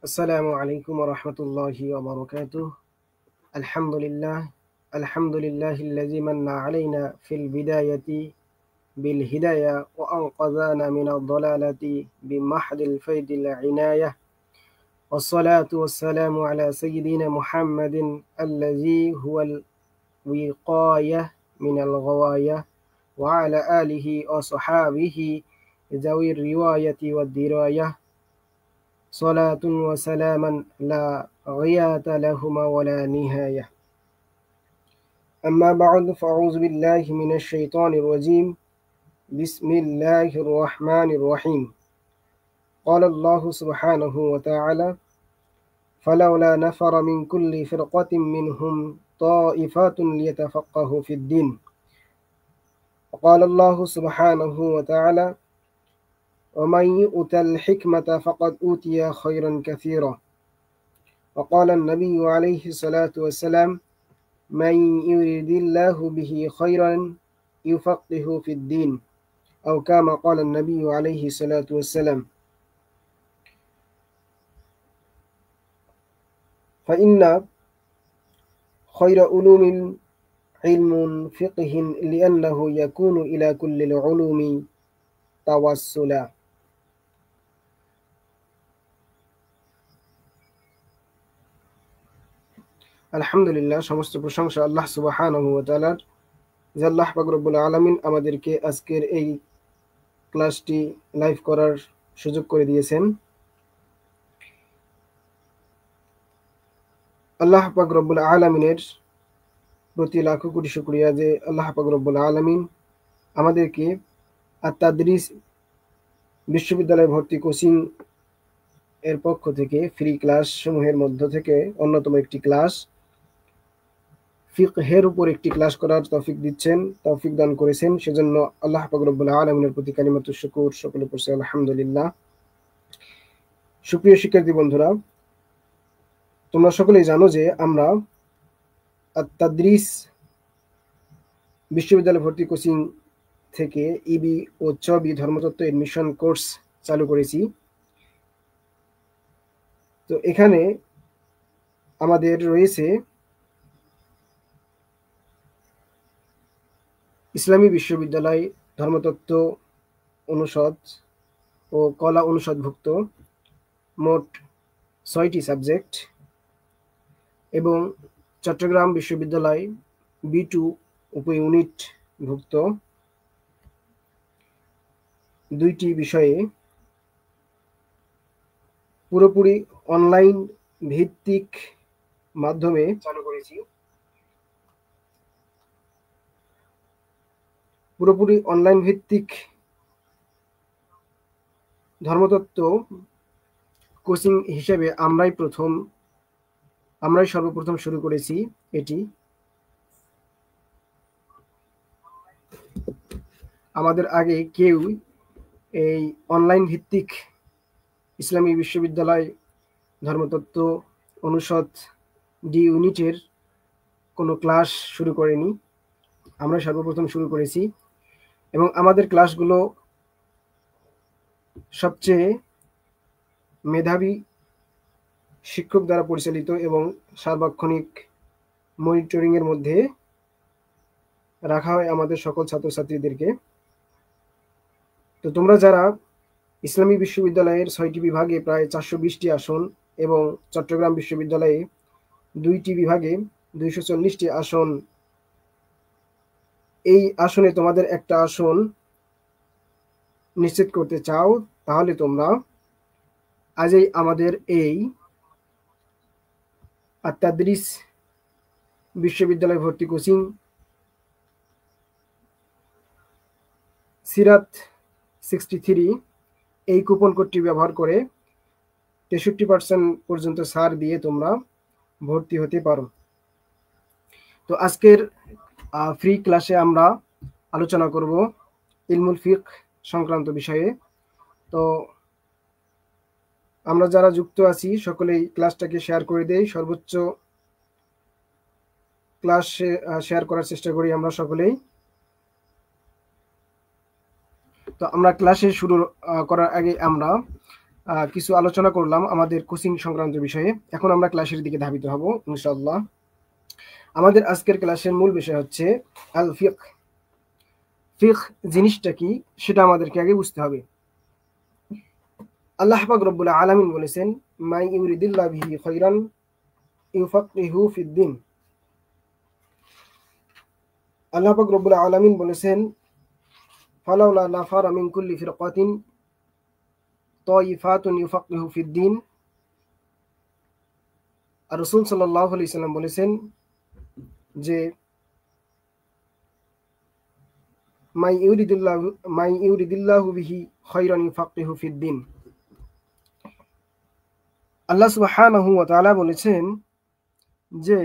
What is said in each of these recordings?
السلام عليكم ورحمة الله وبركاته. الحمد لله الذي من علينا في البداية بالهداية وأنقذنا من الضلالة بمحض الفيض العناية، والصلاة والسلام على سيدنا محمد الذي هو الوقاية من الغواية، وعلى آله وصحابه ذوي الرواية والدراية، صلاة وسلاما لا غياة لهما ولا نهاية. أما بعد فأعوذ بالله من الشيطان الرجيم. بسم الله الرحمن الرحيم. قال الله سبحانه وتعالى: فلولا نفر من كل فرقة منهم طائفة ليتفقهوا في الدين. وقال الله سبحانه وتعالى: ومن يؤت الحكمة فقد أوتي خيرا كثيرا. وقال النبي عليه الصلاة والسلام: من يريد الله به خيرا يفقه في الدين، أو كما قال النبي عليه الصلاة والسلام. فإن خير علوم علم فقه لأنه يكون إلى كل العلوم توسلا। আলহামদুলিল্লাহ, সমস্ত প্রশংসা আল্লাহ সুবহানাহু ওয়া তাআলার, যে আল্লাহ পাক রব্বুল আলামিন আমাদেরকে আজকের এই ক্লাসটি লাইভ করার সুযোগ করে দিয়েছেন। আল্লাহ পাক রব্বুল আলামিনের প্রতি লাখো কোটি শুকরিয়া যে আল্লাহ পাক রব্বুল আলামিন আমাদেরকে আত-তাদরিস বিশ্ববিদ্যালয় ভর্তি কোচিং এর পক্ষ থেকে ফ্রি ক্লাস সমূহের মধ্য থেকে অন্যতম একটি ক্লাস ফিকহের উপর একটি ক্লাস করার তৌফিক দিচ্ছেন, তৌফিক দান করেছেন। সেজন্য আল্লাহ পাক রব্বুল আলামিনের প্রতি কালিমাতুশ শুকর, সকলে পড়ছে আলহামদুলিল্লাহ। সুপ্রিয় শিক্ষার্থী বন্ধুরা, তোমরা সকলেই জানো যে আমরা আত-তাদরিস বিশ্ববিদ্যালয় ভর্তি কোচিং থেকে ইবি ও চবি ধর্মতত্ত্ব এডমিশন কোর্স চালু করেছি। তো এখানে আমাদের রয়েছে ইসলামী বিশ্ববিদ্যালয় ধর্মতত্ত্ব অনুষদ ও কলা অনুষদভুক্ত মোট ৬টি সাবজেক্ট, এবং চট্টগ্রাম বিশ্ববিদ্যালয় B2 উপ ইউনিট ভুক্ত ২টি বিষয়ে পুরোপুরি অনলাইন ভিত্তিক মাধ্যমে চালু করেছি। পুরোপুরি অনলাইন ভিত্তিক ধর্মতত্ত্ব কোচিং হিসেবে আমরাই সর্বপ্রথম শুরু করেছি এটি। আমাদের আগে কেউ এই অনলাইন ভিত্তিক ইসলামী বিশ্ববিদ্যালয় ধর্মতত্ত্ব অনুষদ ডি ইউনিটের কোনো ক্লাস শুরু করেনি, আমরা সর্বপ্রথম শুরু করেছি। এবং আমাদের ক্লাসগুলো সবচেয়ে মেধাবী শিক্ষক দ্বারা পরিচালিত এবং সার্বক্ষণিক মনিটরিংয়ের মধ্যে রাখা হয় আমাদের সকল ছাত্রছাত্রীদেরকে। তো তোমরা যারা ইসলামী বিশ্ববিদ্যালয়ের ৬টি বিভাগে প্রায় ৪২০টি আসন এবং চট্টগ্রাম বিশ্ববিদ্যালয়ে ২টি বিভাগে ২৪০টি আসন, এই আসনে তোমাদের একটা আসন নিশ্চিত করতে চাও, তাহলে তোমরা আজই আমাদের এই আত-তাদরিস বিশ্ববিদ্যালয় ভর্তি কোচিং সিরাত 63 এই কুপন কোডটি ব্যবহার করে ৬৩% পর্যন্ত ছাড় দিয়ে তোমরা ভর্তি হতে পারো। তো আজকের ফ্রি ক্লাসে আমরা আলোচনা করব ইলমুল ফিকহ সংক্রান্ত বিষয়ে। তো আমরা যারা যুক্ত আছি সকলেই ক্লাসটাকে শেয়ার করে দেই, সর্বোচ্চ ক্লাস শেয়ার করার চেষ্টা করি আমরা সকলেই। তো আমরা ক্লাসে শুরু করার আগে আমরা কিছু আলোচনা করলাম আমাদের কোচিং সংক্রান্ত বিষয়ে। এখন আমরা ক্লাসের দিকে ধাবিত হব ইনশাআল্লাহ। আমাদের আজকের ক্লাসের মূল বিষয় হচ্ছে আল ফিকহ। ফিকহ জিনিসটা কি সেটা আমাদেরকে আগে বুঝতে হবে। আল্লাহ পাক রব্বুল আলামিন বলেছেন, মাই ইউরিদিল্লাহু বিহি খায়রান ইউফাক্কিহু ফিদ্দিন। আল্লাহ পাক রব্বুল আলামিন বলেছেন, ফালাউলা নাফারা মিন কুল্লি ফিরকাতিন তায়িফাতুন ইউফাক্কিহু ফিদ্দিন। আর রাসূল সাল্লাল্লাহু আলাইহি সাল্লাম বলেছেন যে মাই ইউরিদিল্লাহু বিহি খায়রান ইউফাক্কিহু ফিদ্দিন। আল্লাহ সুবহানাহু ওয়া তাআলা বলেছেন যে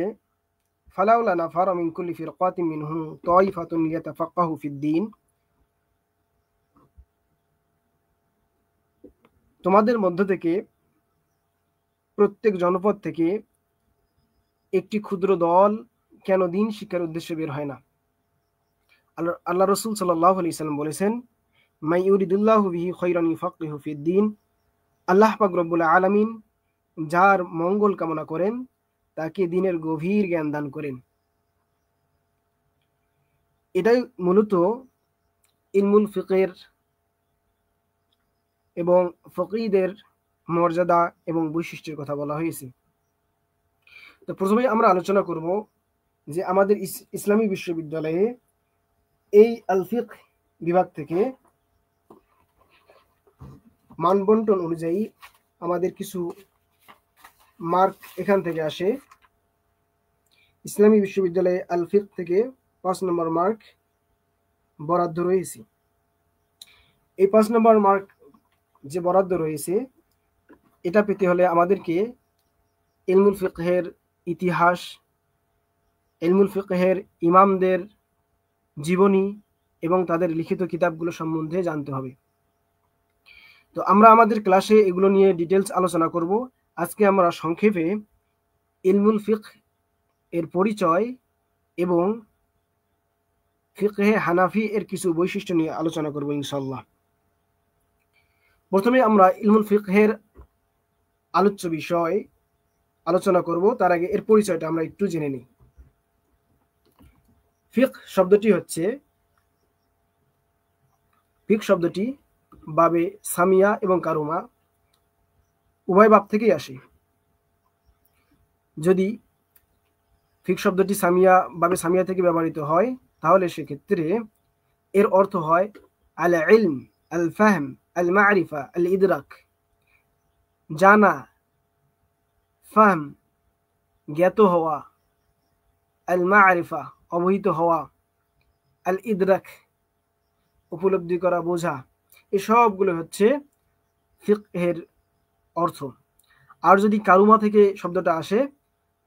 ফালাউলা নাফারা মিন কুল্লি ফিরকাতিন মিনহুম তায়িফাতুন লিয়াতাফাক্কাহু ফিদ্দিন। তোমাদের মধ্য থেকে প্রত্যেক জনপদ থেকে একটি ক্ষুদ্র দল কেন দিন শিক্ষার উদ্দেশ্যে বের হয় না? আল্লাহ রাসূল সাল্লাল্লাহু আলাইহি সাল্লাম বলেছেন, মাই ইউরিদুল্লাহু বিহি খায়রান ইউফাক্কিহু ফিদ্দিন। আল্লাহ পাক রব্বুল আলামিন যার মঙ্গল কামনা করেন তাকে দ্বীনের গভীর জ্ঞান দান করেন। এটাই মূলত ইলমুল ফিকহের এবং ফকিহদের মর্যাদা এবং বৈশিষ্ট্যের কথা বলা হয়েছে। তো প্রথমে আমরা আলোচনা করব যে আমাদের ইসলামী বিশ্ববিদ্যালয়ে এই আল ফিকহ বিভাগ থেকে মানবন্টন অনুযায়ী আমাদের কিছু মার্ক এখান থেকে আসে। ইসলামী বিশ্ববিদ্যালয়ে আল ফিকহ থেকে 5 নম্বর মার্ক বরাদ্দ রয়েছে। এই 5 নম্বর মার্ক যে বরাদ্দ রয়েছে, এটা পেতে হলে আমাদেরকে ইলমুল ফিকহের ইতিহাস, ইলমুল ফিকহের ইমামদের জীবনী এবং তাদের লিখিত কিতাবগুলো সম্বন্ধে জানতে হবে। তো আমরা আমাদের ক্লাসে এগুলো নিয়ে ডিটেলস আলোচনা করব। আজকে আমরা সংক্ষেপে ইলমুল ফিকহ এর পরিচয় এবং ফিকহে হানাফি এর কিছু বৈশিষ্ট্য নিয়ে আলোচনা করব ইনশাআল্লাহ। প্রথমে আমরা ইলমুল ফিকহের আলোচ্য বিষয় আলোচনা করব, তার আগে এর পরিচয়টা আমরা একটু জেনে নিই। ফিকহ শব্দটি বাবে সামিয়া এবং কারুমা উভয় বাব থেকেই আসে। যদি ফিকহ শব্দটি বাবে সামিয়া থেকে ব্যবহৃত হয় তাহলে সেক্ষেত্রে এর অর্থ হয় আল ইলম, আল ফাহম, আল মারিফা, আল ইদরাক, জানা, ফাহম জ্ঞাত হওয়া, আল মারিফা অবহিত হওয়া, আল ইদরাক উপলব্ধি করা, বোঝা। এই সবগুলো হচ্ছে ফিকহের অর্থ। আর যদি কারুমা থেকে শব্দটা আসে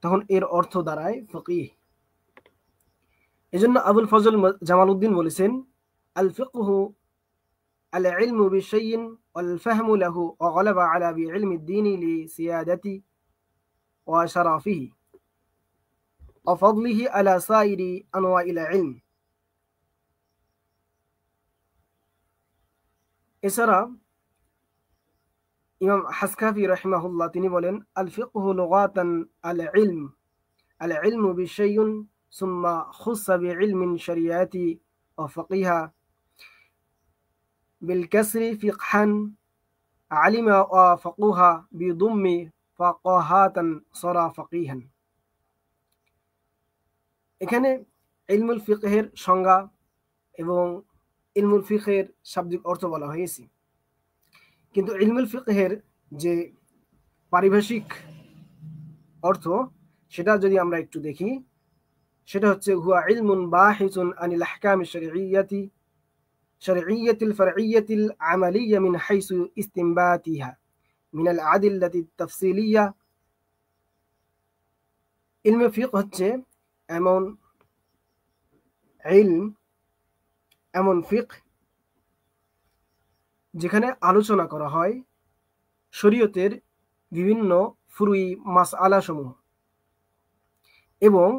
তখন এর অর্থ দাঁড়ায় ফকিহ। এজন্য আবুল ফজল জামালউদ্দিন বলেছেন, আল ফিকহু আল ইলমু বিশাইইন ওয়াল ফাহমু লাহু ওয়া গালাবা আলা বিইলমি দ্দীনি লিসিয়াদাতি ওয়া শারাফিহি ওয়া ফাদলিহি আলা সাইরি আনওয়াইল ইলম। এছাড়া ইমাম হাসকাফি রাহিমাহুল্লাহ তিনি বলেন, আল ফিকহু লুগাতান আল ইলমু বিশাইইন সুম্মা খুসসা বিইলমিন শরিয়াতি ওয়া ফাকিহা বিল কাসরি ফিকহান আলিমা ওয়া ফাকুহা বিদুম্মি ফাকাহাতান সরা ফাকিহান। এখানে ইলমুল ফিকহের সংজ্ঞা এবং ইলমুল ফিকহের শাব্দিক অর্থ বলা হয়েছে, কিন্তু ইলমুল ফিকহের যে পারিভাষিক অর্থ সেটা যদি আমরা একটু দেখি, সেটা হচ্ছে হুয়া ইলমুন বাহিসুন আনিল আহকামিশ শারঈয়্যাতিল ফারঈয়্যাতিল আমালিয়্যা মিন হাইসু ইসতিনবাতিহা মিনাল আদিল্লাতিত তাফসিলিয়্যা। ইলমে ফিকহ হচ্ছে এমন ফিকহ যেখানে আলোচনা করা হয় শরীয়তের বিভিন্ন ফুরুই মাসআলা সমূহ এবং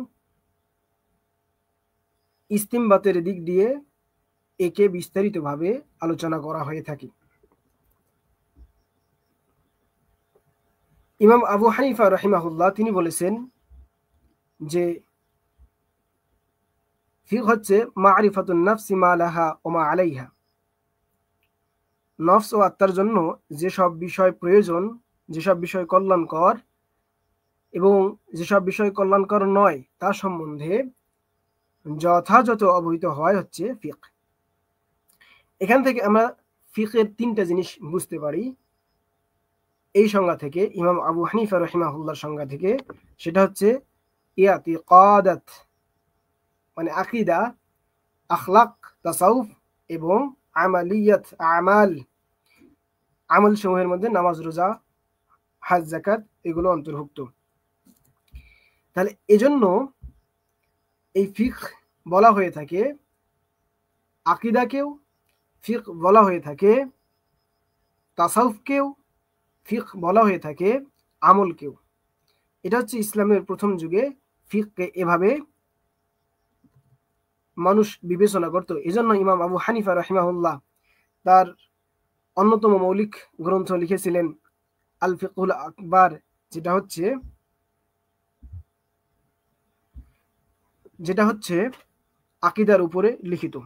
ইস্তিমবাতের দিক দিয়ে একে বিস্তারিতভাবে আলোচনা করা হয়ে থাকে। ইমাম আবু হানিফা রাহিমাহুল্লাহ তিনি বলেছেন যে ফিকহ হচ্ছে মারিফাতুন নাফসি মা লাহা ওয়া মা আলাইহা, নফস ও আত্মার জন্য যেসব বিষয় প্রয়োজন, যেসব বিষয় কল্যাণকর এবং যেসব বিষয় কল্যাণকর নয় তা সম্বন্ধে যথাযথ অবহিত হয় হচ্ছে ফিকহ। এখান থেকে আমরা ফিকহের তিনটা জিনিস বুঝতে পারি এই সংজ্ঞা থেকে, ইমাম আবু হানিফা রাহিমাহুল্লাহর সংজ্ঞা থেকে। সেটা হচ্ছে ইয়াতিকাদাত মানে আকীদা, আখলাক, তাসাউফ এবং আমালিয়াত আমাল, আমল সমূহের মধ্যে নামাজ, রোজা, হজ, যাকাত এগুলো অন্তর্ভুক্ত। তাহলে এজন্য এই ফিকহ বলা হয়ে থাকে আকীদাকেও, ফিকহ বলা হয়ে থাকে তাসাউফকেও, ফিকহ বলা হয়ে থাকে আমলকেও। এটা হচ্ছে ইসলামের প্রথম যুগে ফিকহকে এভাবে মানুষ বিবেচনা করত। এজন্য ইমাম আবু হানিফা রাহিমাহুল্লাহ তার অন্যতম মৌলিক গ্রন্থ লিখেছিলেন আল ফিকহুল আকবার, যেটা হচ্ছে আকীদার উপরে লিখিত।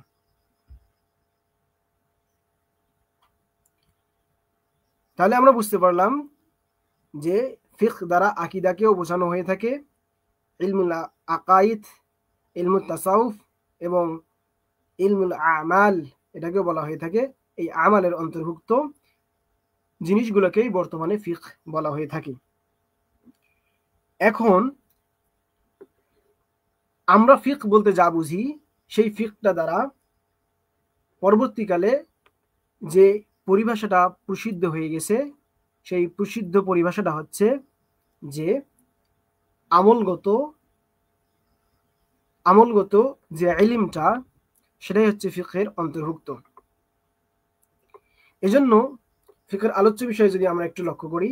তাহলে আমরা বুঝতে পারলাম যে ফিকহ দ্বারা আকীদাকেও বোঝানো হয়ে থাকে, ইলমুল আকাইদ, ইলমুল তাসাউফ এবং ইলমুল আমাল এটাকেও বলা হয়ে থাকে। এই আমালের অন্তর্ভুক্ত জিনিসগুলোকেই বর্তমানে ফিকহ বলা হয়ে থাকে। এখন আমরা ফিকহ বলতে যা বুঝি, সেই ফিকহটা দ্বারা পরবর্তীকালে যে পরিভাষাটা প্রসিদ্ধ হয়ে গেছে, সেই প্রসিদ্ধ পরিভাষাটা হচ্ছে যে আমলগত যে ইলমটা, সেটাই হচ্ছে ফিকহের অন্তর্ভুক্ত। এজন্য ফিকহের আলোচ্য বিষয় যদি আমরা একটু লক্ষ্য করি,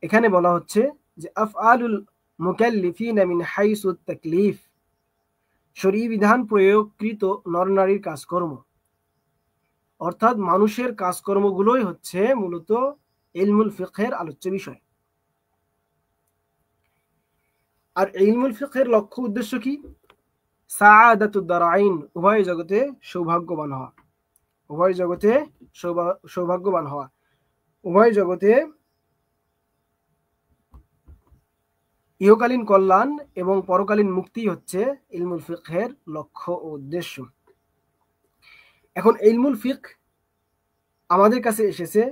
এখানে বলা হচ্ছে যে আফআলুল মুকাল্লিফিনা মিন হাইসুত তাকলিফ, শরঈ বিধান প্রয়োগকৃত নরনারীর কাজকর্ম, অর্থাৎ মানুষের কাজকর্মগুলোই হচ্ছে মূলত ইলমুল ফিকহের আলোচ্য বিষয়। আর ইলমুল ফিকহের লক্ষ্য উদ্দেশ্য কি? সাআদাতুদ দারাইন, উভয় জগতে সৌভাগ্যবান হওয়া, উভয় জগতে সৌভাগ্যবান হওয়া, উভয় জগতে ইহকালীন কল্যাণ এবং পরকালীন মুক্তি হচ্ছে ইলমুল ফিকহের লক্ষ্য ও উদ্দেশ্য। এখন ইলমুল ফিকহ আমাদের কাছে এসেছে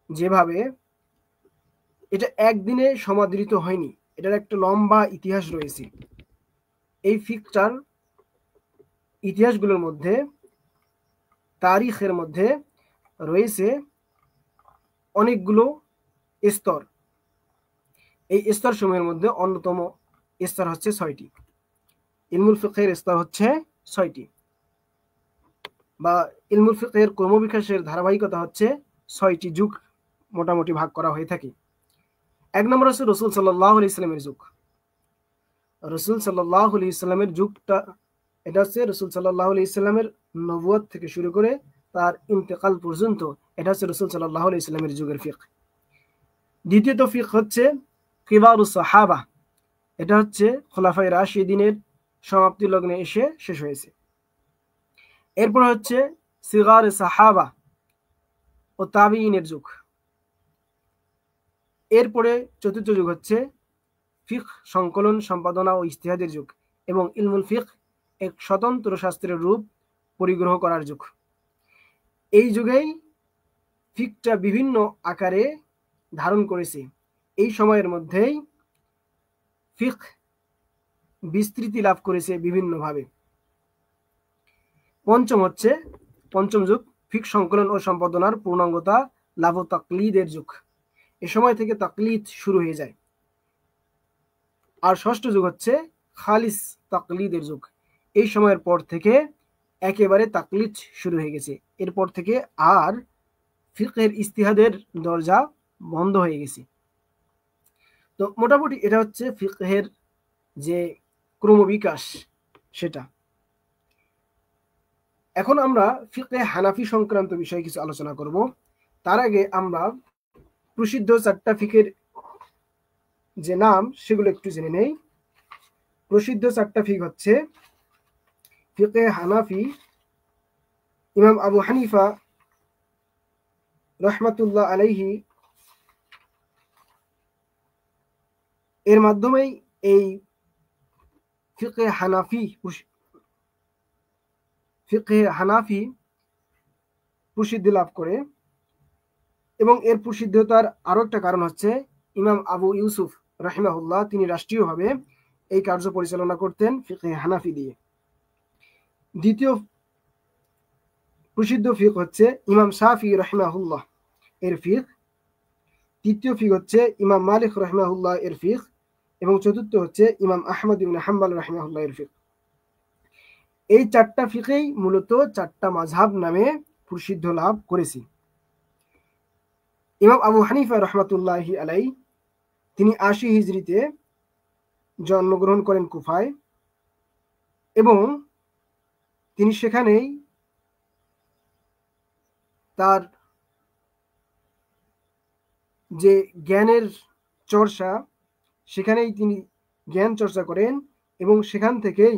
যেভাবে, এটা একদিনে সমাদৃত হয়নি, এটার একটা লম্বা ইতিহাস রয়েছে। এই ফিকহটার ইতিহাসগুলোর মধ্যে, তারিখের মধ্যে রয়েছে অনেকগুলো স্তর। এই স্তরসমূহের মধ্যে অন্যতম স্তর হচ্ছে 6টি। ইলমুল ফিকহের স্তর হচ্ছে 6টি, বা ইলমুল ফিকহের ক্রমবিকাশের ধারাবাহিকতা হচ্ছে 6টি যুগ মোটামুটি ভাগ করা হয়ে থাকে। 1 নম্বর হচ্ছে রাসূল সাল্লাল্লাহু আলাইহি সাল্লামের যুগ। রাসূল সাল্লাল্লাহু আলাইহি সাল্লামের যুগটা, এটা হচ্ছে রাসূল সাল্লাল্লাহু আলাইহি সাল্লামের নবুয়ত থেকে শুরু করে তার ইন্তেকাল পর্যন্ত, এটা হচ্ছে রাসূল সাল্লাল্লাহু আলাইহি সাল্লামের যুগের ফিকহ। দ্বিতীয়ত ফিকহ হচ্ছে কিবারুস সাহাবা, এটা হচ্ছে খোলাফায়ে রাশিদিনের সমাপ্তি লগ্নে এসে শেষ হয়েছে। এরপর হচ্ছে সিগারে সাহাবা ও তাবিঈনের যুগ। এরপরে চতুর্থ যুগ হচ্ছে ফিকহ সংকলন, সম্পাদনা ও ইজতিহাদের যুগ, এবং ইলমুল ফিকহ এক স্বতন্ত্র শাস্ত্রের রূপ পরিগ্রহ করার যুগ। এই যুগেই ফিকহটা বিভিন্ন আকারে ধারণ করেছে। এই সময়ের মধ্যেই ফিকহ বিস্তৃতি লাভ করেছে বিভিন্নভাবে। পঞ্চম যুগ ফিকহ সংকলন ও সম্পাদনার পূর্ণাঙ্গতা লাভ ও তাকলিদের যুগ। এ সময় থেকে তাকলিদ শুরু হয়ে যায়। আর ষষ্ঠ যুগ হচ্ছে খালিস তাকলিদের যুগ। এই সময়ের পর থেকে একেবারে তাকলিদ শুরু হয়ে গেছে। এরপর থেকে আর ফিকহের ইজতিহাদের দরজা বন্ধ হয়ে গেছে। তো মোটামুটি এটা হচ্ছে ফিকহের যে ক্রমবিকাশ সেটা। এখন আমরা ফিকহে হানাফি সংক্রান্ত বিষয়ে কিছু আলোচনা করব। তার আগে আমরা প্রসিদ্ধ চারটা ফিকের যে নাম সেগুলো একটু জেনে নেই। প্রসিদ্ধ চারটা ফিক হচ্ছে ফিকে হানাফি, ইমাম আবু হানিফা রহমাতুল্লাহ আলাইহি এর মাধ্যমেই এই ফিকে হানাফি প্রসিদ্ধি লাভ করে। এবং এর প্রসিদ্ধতার আরো একটা কারণ হচ্ছে ইমাম আবু ইউসুফ রাহিমাহুল্লাহ তিনি রাষ্ট্রীয়ভাবে এই কার্য পরিচালনা করতেন ফিকে হানাফি দিয়ে। দ্বিতীয় প্রসিদ্ধ ফিক হচ্ছে ইমাম শাফি রাহিমাহুল্লাহ এর ফিক। তৃতীয় ফিক হচ্ছে ইমাম মালিক রাহিমাহুল্লাহ এর ফিক। এবং চতুর্থ হচ্ছে ইমাম আহমদ ইবনে হাম্বল রাহিমাহুল্লাহ এর ফিক। এই চারটা ফিকেই মূলত চারটা মাযহাব নামে প্রসিদ্ধ লাভ করেছে। ইমাম আবু হানিফা রহমাতুল্লাহি আলাই তিনি ৮০ হিজরিতে জন্মগ্রহণ করেন কুফায়, এবং তিনি সেখানেই তার যে জ্ঞানের চর্চা সেখানেই তিনি জ্ঞান চর্চা করেন, এবং সেখান থেকেই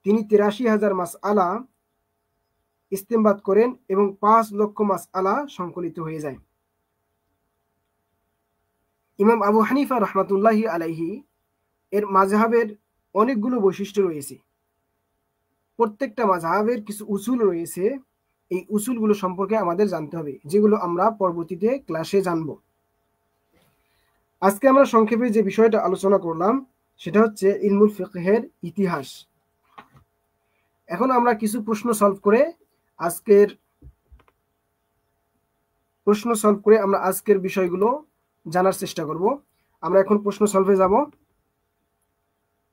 তিনি ৮৩,০০০ মাসআলা ইস্তেমবাদ করেন এবং ৫ লক্ষ মাসআলা সংকলিত হয়ে যায়। ইমাম আবু হানিফা রহমাতুল্লাহি আলাইহি এর মাযহাবের অনেকগুলো বৈশিষ্ট্য রয়েছে। প্রত্যেকটা মাযহাবের কিছু উসুল রয়েছে, এই উসুলগুলো সম্পর্কে আমাদের জানতে হবে, যেগুলো আমরা পরবর্তীতে ক্লাসে জানব। আজকে আমরা সংক্ষেপে যে বিষয়টা আলোচনা করলাম সেটা হচ্ছে ইলমুল ফিকহের ইতিহাস। এখন আমরা কিছু প্রশ্ন সলভ করে আমরা আজকের বিষয়গুলো জানার চেষ্টা করব। আমরা এখন প্রশ্ন সলভে যাব।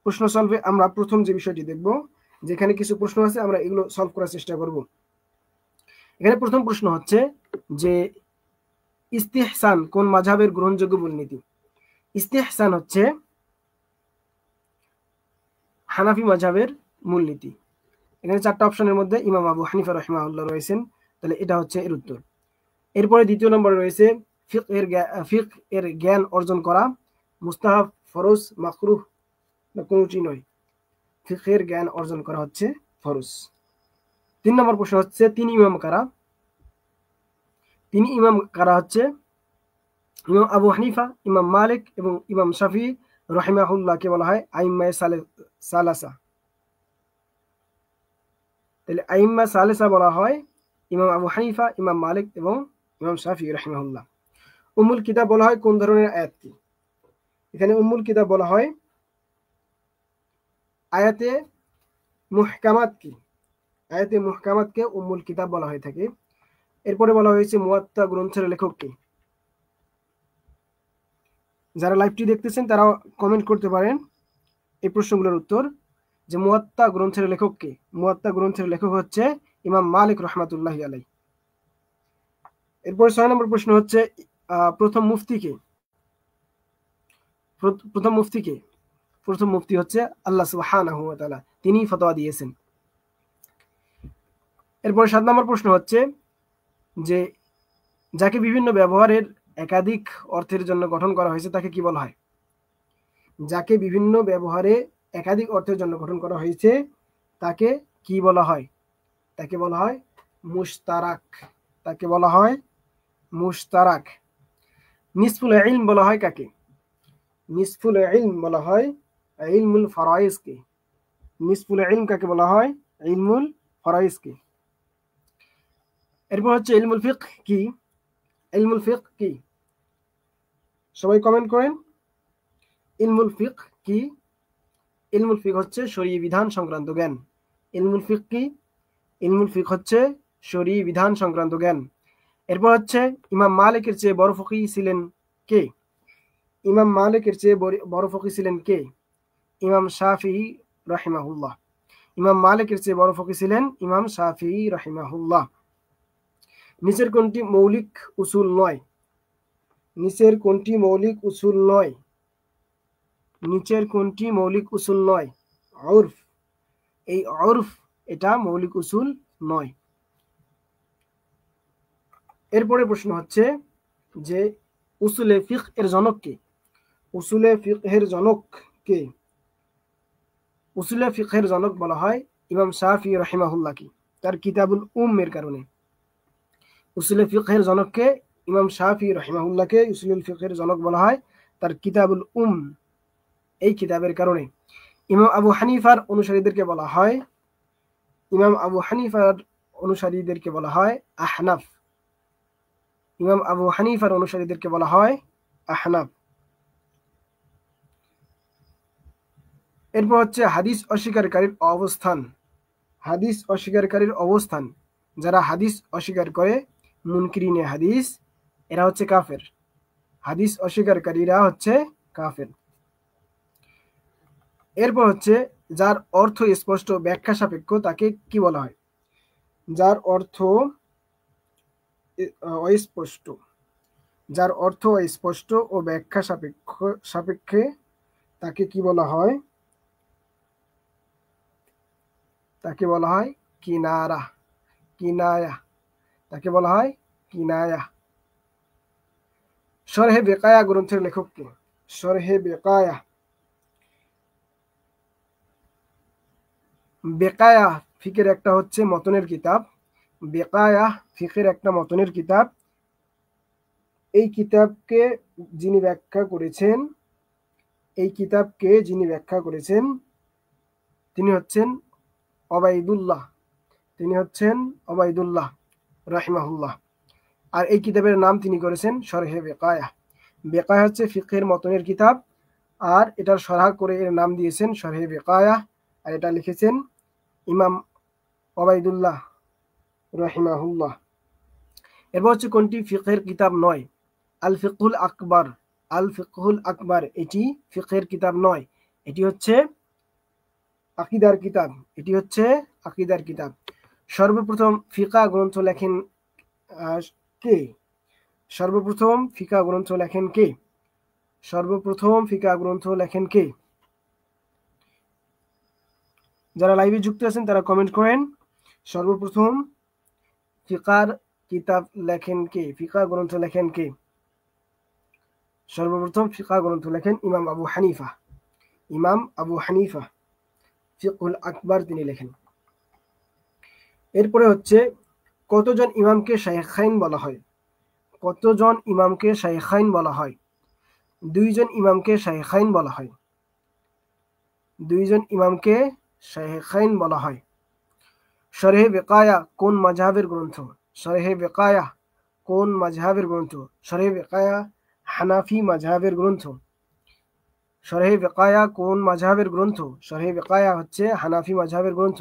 প্রশ্ন সলভে আমরা প্রথম যে বিষয়টি দেখব, যেখানে কিছু প্রশ্ন আছে আমরা এগুলো সলভ করার চেষ্টা করব। এখানে প্রথম প্রশ্ন হচ্ছে যে ইস্তিহসান কোন মাযহাবের গ্রহণযোগ্য মূলনীতি? ইস্তিহসান হচ্ছে হানাফি মাযহাবের মূলনীতি। এখানে চারটা অপশনের মধ্যে ইমাম আবু হানিফা রাহিমাহুল্লাহ রয়েছেন, তাহলে এটা হচ্ছে এর উত্তর। এরপরে দ্বিতীয় নম্বরে রয়েছে ফিক এর জ্ঞান অর্জন করা মুস্তাহাব, ফরজ, মাকরুহ না কোনটি নয়? ফিকের জ্ঞান অর্জন করা হচ্ছে ফরজ। ৩ নম্বর প্রশ্ন হচ্ছে তিনি ইমাম কারা হচ্ছে ইমাম আবু হানিফা, ইমাম মালিক এবং ইমাম শাফি রাহিমাহুল্লাহকে বলা হয় আইম্মায়ে সালাসা। তাহলে আইম্মা সালেসা বলা হয় ইমাম আবু হানিফা, ইমাম মালিক এবং ইমাম শাফি রাহিমাহুল্লাহ। উম্মুল কিতাব বলা হয় কোন ধরনের আয়াতকে? এখানে উম্মুল কিতাব বলা হয় আয়াতে মুহকামাতকে উম্মুল কিতাব বলা হয়ে থাকে। এরপরে বলা হয়েছে মুয়াত্তা গ্রন্থের লেখককে। যারা লাইভটি দেখতেছেন তারা কমেন্ট করতে পারেন এই প্রশ্নগুলোর উত্তর, যে মুয়াত্তা গ্রন্থের লেখককে। মুয়াত্তা গ্রন্থের লেখক হচ্ছে ইমাম মালিক রাহমাতুল্লাহি আলাইহি। এরপর ৬ নম্বর প্রশ্ন হচ্ছে প্রথম মুফতি হচ্ছে আল্লাহ সুবহানাহু ওয়া তাআলা, তিনি ফতোয়া দিয়েছেন। এরপর ৭ নম্বর প্রশ্ন হচ্ছে যে যাকে বিভিন্ন ব্যবহারের একাধিক অর্থের জন্য গঠন করা হয়েছে তাকে কি বলা হয়? যাকে বিভিন্ন ব্যবহারে একাধিক অর্থের জন্য গঠন করা হয়েছে তাকে কি বলা হয়? তাকে বলা হয় মুশতারাক। নিসফুল ইলম বলা হয় কাকে? নিসফুল ইলম বলা হয় ইলমুল ফারাইজকে। নিসফুল ইলম কাকে বলা হয়? ইলমুল ফারাইজকে। এরপর হচ্ছে ইলমুল ফিকহ কি? ইলমুল ফিকহ কি? সবাই কমেন্ট করেন। ইলমুল ফিকহ কি? ইলমুল ফিকহ হচ্ছে শরঈ বিধান সংক্রান্ত জ্ঞান। ইলমুল ফিকহ কি? ইলমুল ফিকহ হচ্ছে শরঈ বিধান সংক্রান্ত জ্ঞান। এরপর হচ্ছে ইমাম মালিকের চেয়ে বড় ফকিহ ছিলেন কে? ইমাম মালিকের চেয়ে বড় ফকিহ ছিলেন কে? ইমাম শাফিঈ রাহিমাহুল্লাহ। ইমাম মালিকের চেয়ে বড় ফকিহ ছিলেন ইমাম শাফিঈ রাহিমাহুল্লাহ। নিচের কোনটি মৌলিক উসুল নয়? নিচের কোনটি মৌলিক উসুল নয়? নিচের কোনটি মৌলিক উসুল নয়? উরফ। এই উরফ এটা মৌলিক উসুল নয়। এরপরে প্রশ্ন হচ্ছে যে উসুলে ফিকহ এর জনক কে? উসুলে ফিকহের জনক কে? উসুলে ফিকহের জনক বলা হয় ইমাম শাফি রাহিমাহুল্লাহকে, তার কিতাবুল এর কারণে। উসুলে ফিকহের জনককে ইমাম শাফি রাহিমাহুল্লাহকে উসুলুল ফিকহের জনক বলা হয় তার কিতাবুল এই কিতাবের কারণে। ইমাম আবু হানিফার অনুসারীদেরকে বলা হয় আহনাফ। ইমাম আবু হানিফার অনুসারীদেরকে বলা হয় আহনাফ। এরপর হচ্ছে হাদিস অস্বীকারীর অবস্থান। যারা হাদিস অস্বীকার করে, মুনকিরিনে হাদিস, এরা হচ্ছে কাফের। হাদিস অস্বীকারীরা হচ্ছে কাফের। এরপর হচ্ছে যার অর্থ স্পষ্ট ব্যাখ্যা সাপেক্ষ তাকে কি বলা হয়? যার অর্থ অস্পষ্ট ও ব্যাখ্যা সাপেক্ষে তাকে কি বলা হয়? তাকে বলা হয় কিনায়া। তাকে বলা হয় কিনায়া। শরহে বেকায়া গ্রন্থের লেখক কে? শরহে বেকায়া ফিকের একটা হচ্ছে মতনের কিতাব। এই কিতাবকে যিনি ব্যাখ্যা করেছেন তিনি হচ্ছেন ওবাইদুল্লাহ রাহিমাহুল্লাহ। আর এই কিতাবের নাম তিনি করেছেন শরহে বেকায়া। বেকায়া হচ্ছে ফিকহের মতনের কিতাব, আর এটার শরহ করে এর নাম দিয়েছেন শরহে বেকায়া, আর এটা লিখেছেন ইমাম ওবাইদুল্লাহ রাহিমাহুল্লাহ। এরপর হচ্ছে কোনটি ফিকহের কিতাব নয়? আল ফিকহুল আকবার এটি ফিকহের কিতাব নয়, এটি হচ্ছে আকীদার কিতাব। সর্বপ্রথম ফিকহ গ্রন্থ লেখেন কে? সর্বপ্রথম ফিকহ গ্রন্থ লেখেন কে? যারা লাইভে যুক্ত আছেন তারা কমেন্ট করেন। সর্বপ্রথম ফিকহ গ্রন্থ লেখেন কে? সর্বপ্রথম ফিকহ গ্রন্থ লেখেন ইমাম আবু হানিফা। ফিকহুল আকবার তিনি লেখেন। এরপরে হচ্ছে কতজন ইমামকে শাইখাইন বলা হয়? দুইজন ইমামকে শাইখাইন বলা হয়। শরহে বেকায়া কোন মাযহাবের গ্রন্থ? শরহে বেকায়া হানাফি মাযহাবের গ্রন্থ। শরহে বেকায়া হচ্ছে হানাফি মাযহাবের গ্রন্থ।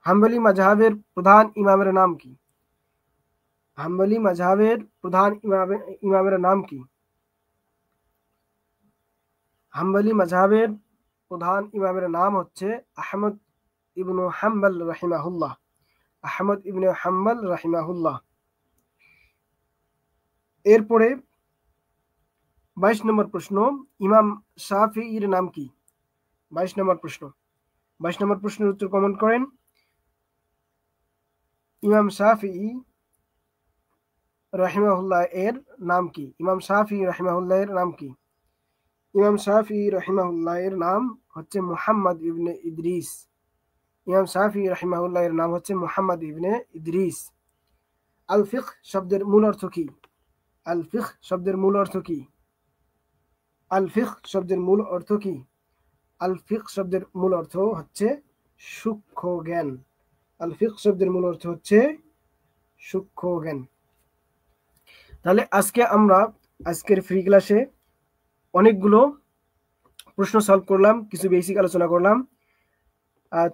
হাম্বলি মাযহাবের প্রধান ইমামের নাম কি? হাম্বলি মাযহাবের প্রধান ইমামের নাম হচ্ছে আহমদ ইবনে হাম্বল রাহিমাহুল্লাহ। এরপরে 22 নম্বর প্রশ্ন, ইমাম শাফিঈর নাম কি? 22 নম্বর প্রশ্নের উত্তর কমেন্ট করেন। ইমাম শাফিঈ রাহিমাহুল্লাহ এর নাম কি? ইমাম শাফিঈ রাহিমাহুল্লাহ এর নাম হচ্ছে মুহাম্মদ ইবনে ইদ্রিস। আল ফিকহ শব্দের মূল অর্থ কি? আল ফিকহ শব্দের মূল অর্থ হচ্ছে সূক্ষ্ম জ্ঞান। তাহলে আজকের ফ্রি ক্লাসে অনেকগুলো প্রশ্ন সলভ করলাম, কিছু বেসিক আলোচনা করলাম।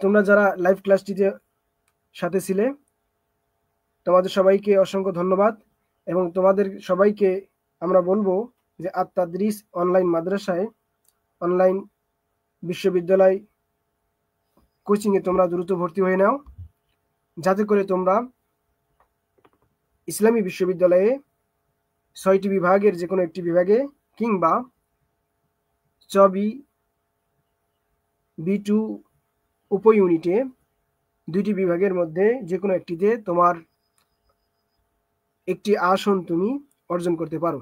তোমরা যারা লাইভ ক্লাসটিতে সাথে ছিলে তোমাদের সবাইকে অসংখ্য ধন্যবাদ, এবং তোমাদের সবাইকে আমরা বলবো যে আত-তাদরিস অনলাইন মাদ্রাসায়, অনলাইন বিশ্ববিদ্যালয় কোচিংয়ে তোমরা দ্রুত ভর্তি হয়ে নাও, যাতে করে তোমরা ইসলামী বিশ্ববিদ্যালয়ে 6টি বিভাগের যে কোনো একটি বিভাগে কিংবা চবি B2 উপ ইউনিটে 2টি বিভাগের মধ্যে যে কোনো একটিতে তোমার একটি আসন তুমি অর্জন করতে পারো।